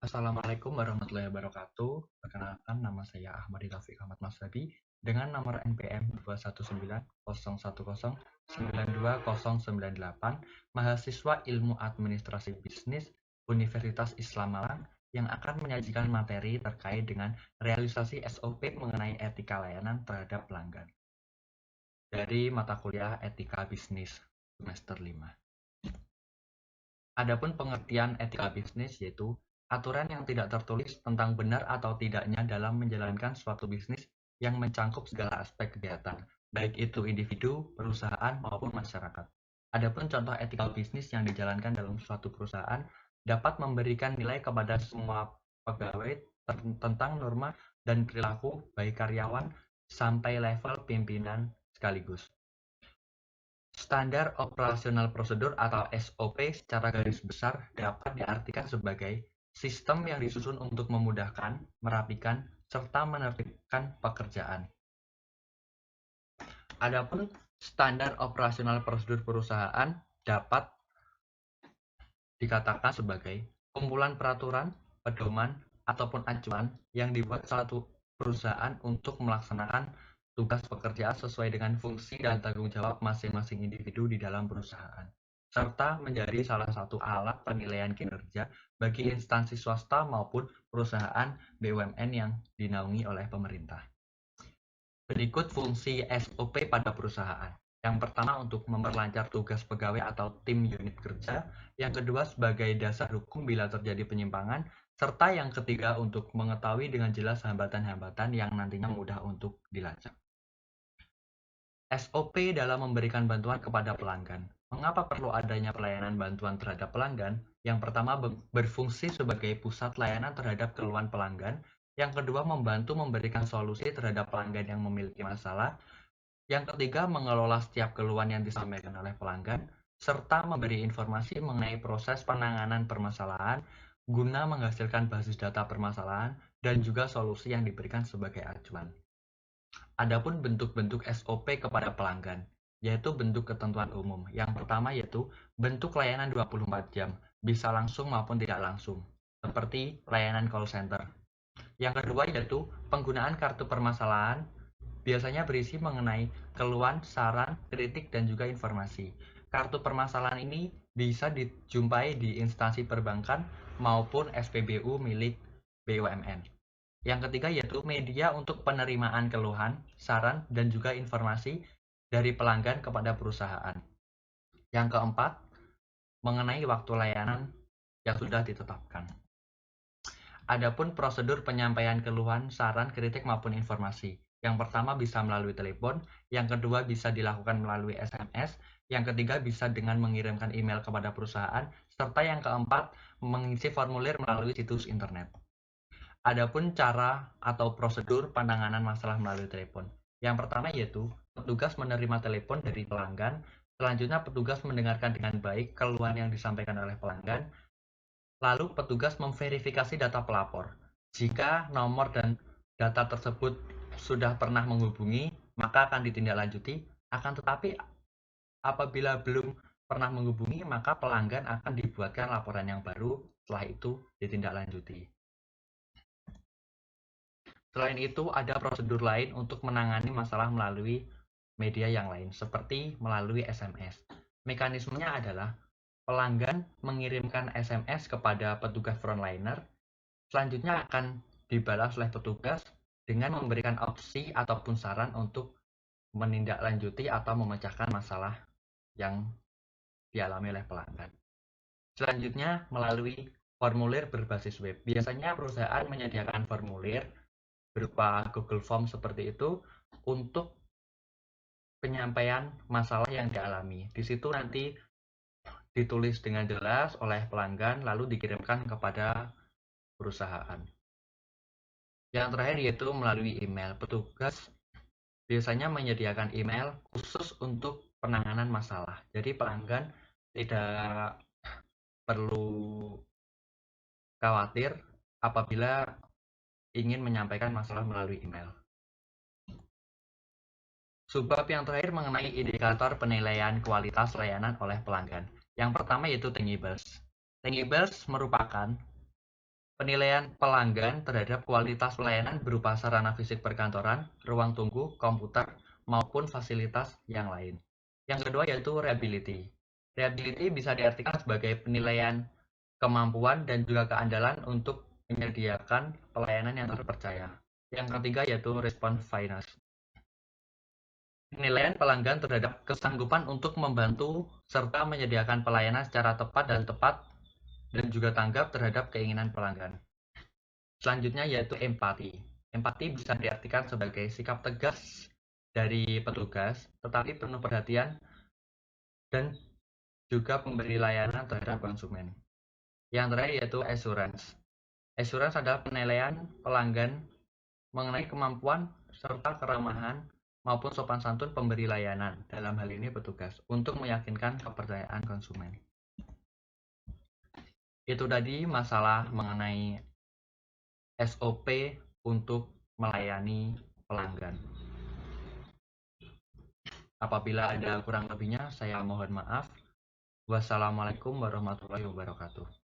Assalamualaikum warahmatullahi wabarakatuh. Perkenalkan, nama saya Ahmad Taufik Ahmad Masrabi dengan nomor NPM 21901109298, mahasiswa Ilmu Administrasi Bisnis Universitas Islam Malang yang akan menyajikan materi terkait dengan realisasi SOP mengenai etika layanan terhadap pelanggan dari mata kuliah Etika Bisnis semester 5. Adapun pengertian etika bisnis yaitu aturan yang tidak tertulis tentang benar atau tidaknya dalam menjalankan suatu bisnis yang mencangkup segala aspek kegiatan, baik itu individu, perusahaan, maupun masyarakat. Adapun contoh etika bisnis yang dijalankan dalam suatu perusahaan dapat memberikan nilai kepada semua pegawai tentang norma dan perilaku baik karyawan sampai level pimpinan sekaligus. Standar Operasional Prosedur atau SOP secara garis besar dapat diartikan sebagai sistem yang disusun untuk memudahkan, merapikan, serta menertibkan pekerjaan. Adapun standar operasional prosedur perusahaan dapat dikatakan sebagai kumpulan peraturan, pedoman, ataupun acuan yang dibuat suatu perusahaan untuk melaksanakan tugas pekerjaan sesuai dengan fungsi dan tanggung jawab masing-masing individu di dalam perusahaan, serta menjadi salah satu alat penilaian kinerja bagi instansi swasta maupun perusahaan BUMN yang dinaungi oleh pemerintah. Berikut fungsi SOP pada perusahaan. Yang pertama untuk memperlancar tugas pegawai atau tim unit kerja, yang kedua sebagai dasar hukum bila terjadi penyimpangan, serta yang ketiga untuk mengetahui dengan jelas hambatan-hambatan yang nantinya mudah untuk dilacak. SOP dalam memberikan bantuan kepada pelanggan. Mengapa perlu adanya pelayanan bantuan terhadap pelanggan? Yang pertama berfungsi sebagai pusat layanan terhadap keluhan pelanggan. Yang kedua membantu memberikan solusi terhadap pelanggan yang memiliki masalah. Yang ketiga, mengelola setiap keluhan yang disampaikan oleh pelanggan, serta memberi informasi mengenai proses penanganan permasalahan guna menghasilkan basis data permasalahan dan juga solusi yang diberikan sebagai acuan. Adapun bentuk-bentuk SOP kepada pelanggan, yaitu bentuk ketentuan umum. Yang pertama yaitu bentuk layanan 24 jam, bisa langsung maupun tidak langsung, seperti layanan call center. Yang kedua yaitu penggunaan kartu permasalahan, biasanya berisi mengenai keluhan, saran, kritik, dan juga informasi. Kartu permasalahan ini bisa dijumpai di instansi perbankan maupun SPBU milik BUMN. Yang ketiga yaitu media untuk penerimaan keluhan, saran, dan juga informasi dari pelanggan kepada perusahaan. Yang keempat, mengenai waktu layanan yang sudah ditetapkan. Adapun prosedur penyampaian keluhan, saran, kritik maupun informasi. Yang pertama bisa melalui telepon, yang kedua bisa dilakukan melalui SMS, yang ketiga bisa dengan mengirimkan email kepada perusahaan, serta yang keempat mengisi formulir melalui situs internet. Adapun cara atau prosedur penanganan masalah melalui telepon. Yang pertama yaitu petugas menerima telepon dari pelanggan, selanjutnya petugas mendengarkan dengan baik keluhan yang disampaikan oleh pelanggan, lalu petugas memverifikasi data pelapor. Jika nomor dan data tersebut sudah pernah menghubungi, maka akan ditindaklanjuti. Akan tetapi apabila belum pernah menghubungi, maka pelanggan akan dibuatkan laporan yang baru, setelah itu ditindaklanjuti. Selain itu, ada prosedur lain untuk menangani masalah melalui media yang lain, seperti melalui SMS. Mekanismenya adalah pelanggan mengirimkan SMS kepada petugas frontliner, selanjutnya akan dibalas oleh petugas dengan memberikan opsi ataupun saran untuk menindaklanjuti atau memecahkan masalah yang dialami oleh pelanggan. Selanjutnya, melalui formulir berbasis web. Biasanya perusahaan menyediakan formulir berupa Google Form seperti itu untuk penyampaian masalah yang dialami. Di situ nanti ditulis dengan jelas oleh pelanggan lalu dikirimkan kepada perusahaan. Yang terakhir yaitu melalui email. Petugas biasanya menyediakan email khusus untuk penanganan masalah. Jadi pelanggan tidak perlu khawatir apabila ingin menyampaikan masalah melalui email. Subbab yang terakhir mengenai indikator penilaian kualitas layanan oleh pelanggan. Yang pertama yaitu Thingiverse. Thingiverse merupakan Penilaian pelanggan terhadap kualitas pelayanan berupa sarana fisik perkantoran, ruang tunggu, komputer, maupun fasilitas yang lain. Yang kedua yaitu reliability. Reliability bisa diartikan sebagai penilaian kemampuan dan juga keandalan untuk menyediakan pelayanan yang terpercaya. Yang ketiga yaitu responsiveness. Penilaian pelanggan terhadap kesanggupan untuk membantu serta menyediakan pelayanan secara tepat dan juga tanggap terhadap keinginan pelanggan. Selanjutnya yaitu empati. Empati bisa diartikan sebagai sikap tegas dari petugas, tetapi penuh perhatian dan juga pemberi layanan terhadap konsumen. Yang terakhir yaitu assurance. Assurance adalah penilaian pelanggan mengenai kemampuan serta keramahan maupun sopan santun pemberi layanan, dalam hal ini petugas, untuk meyakinkan kepercayaan konsumen. Itu tadi masalah mengenai SOP untuk melayani pelanggan. Apabila ada kurang lebihnya, saya mohon maaf. Wassalamualaikum warahmatullahi wabarakatuh.